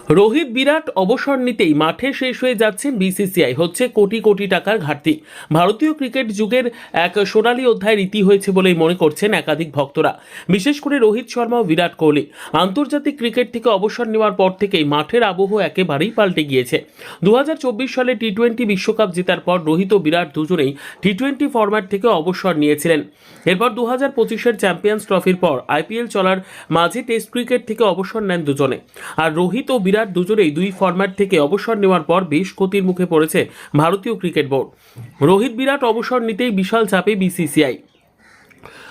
রোহিত বিরাট অবসর নিতেই মাঠে শেষ হয়ে যাচ্ছেন বিসিসিআই, হচ্ছে কোটি কোটি টাকার ঘাটতি। ভারতীয় ক্রিকেট যুগের এক সোনালী অধ্যায় রীতি হয়েছে বলেই মনে করছেন একাধিক ভক্তরা, বিশেষ করে রোহিত শর্মা ও বিরাট কোহলি। আন্তর্জাতিক ক্রিকেট থেকে অবসর নেওয়ার পর থেকেই মাঠের আবহ একেবারেই পাল্টে গিয়েছে। 2024 সালে টি-20 বিশ্বকাপ জেতার পর রোহিত ও বিরাট দুজনেই টি-20 ফরম্যাট থেকে অবসর নিয়েছিলেন। এরপর 2025-এর চ্যাম্পিয়ন্স ট্রফির পর আইপিএল চলার মাঝে টেস্ট ক্রিকেট থেকে অবসর নেন দুজনে। আর রোহিত ও বিরাট দুজনেই দুই ফরম্যাট থেকে অবসর নেওয়ার পর বেশ ক্ষতির মুখে পড়েছে ভারতীয় ক্রিকেট বোর্ড। রোহিত বিরাট অবসর নিতেই বিশাল চাপে বিসিসিআই।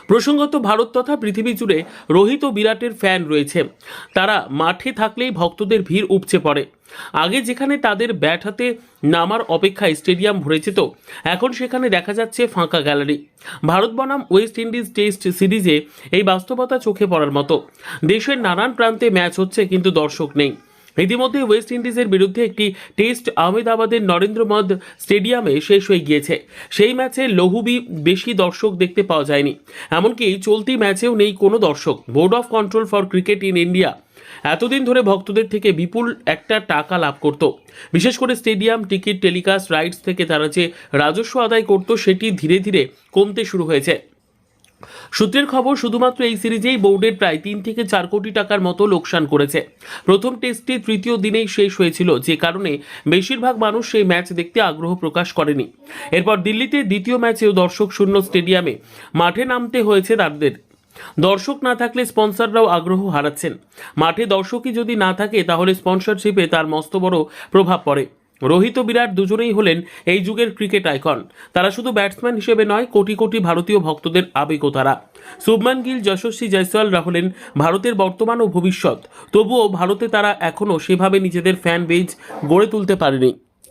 প্রসঙ্গত, ভারত তথা পৃথিবী জুড়ে রোহিত ও বিরাটের ফ্যান রয়েছে। তারা মাঠে থাকলেই ভক্তদের ভিড় উপচে পড়ে। আগে যেখানে তাদের ব্যাট হাতে নামার অপেক্ষায় স্টেডিয়াম ভরে যেত, এখন সেখানে দেখা যাচ্ছে ফাঁকা গ্যালারি। ভারত বনাম ওয়েস্ট ইন্ডিজ টেস্ট সিরিজে এই বাস্তবতা চোখে পড়ার মতো। দেশের নানান প্রান্তে ম্যাচ হচ্ছে কিন্তু দর্শক নেই। ইতিমধ্যে ওয়েস্ট ইন্ডিজের বিরুদ্ধে একটি টেস্ট আহমেদাবাদের নরেন্দ্র মোদ স্টেডিয়ামে শেষ হয়ে গিয়েছে। সেই ম্যাচে লহুবি বেশি দর্শক দেখতে পাওয়া যায়নি, এমনকি চলতি ম্যাচেও নেই কোনো দর্শক। Board of control for cricket in India এতদিন ধরে ভক্তদের থেকে বিপুল একটা টাকা লাভ করত। বিশেষ করে স্টেডিয়াম টিকিট, টেলিকাস্ট রাইটস থেকে তারা যে রাজস্ব আদায় করত, সেটি ধীরে ধীরে কমতে শুরু হয়েছে। সূত্রের খবর, শুধুমাত্র এই সিরিজেই বোর্ডের প্রায় 3 থেকে 4 কোটি টাকার মতো লোকসান করেছে। প্রথম টেস্টটি তৃতীয় দিনেই শেষ হয়েছিল, যে কারণে বেশিরভাগ মানুষ সেই ম্যাচ দেখতে আগ্রহ প্রকাশ করেনি। এরপর দিল্লিতে দ্বিতীয় ম্যাচেও দর্শক শূন্য স্টেডিয়ামে মাঠে নামতে হয়েছে তাদের। দর্শক না থাকলে স্পন্সররাও আগ্রহ হারাচ্ছেন। মাঠে দর্শকই যদি না থাকে, তাহলে স্পন্সরশিপে তার মস্ত বড় প্রভাব পড়ে। রোহিত ও বিরাট দুজনেই হলেন এই যুগের ক্রিকেট আইকন। তারা শুধু ব্যাটসম্যান হিসেবে নয়, কোটি কোটি ভারতীয় ভক্তদের আবেগও তারা। শুভমান গিল, যশস্বী জয়সওয়ালরা হলেন ভারতের বর্তমান ও ভবিষ্যৎ। তবুও ভারতে তারা এখনও সেভাবে নিজেদের ফ্যান বেজ গড়ে তুলতে পারেনি।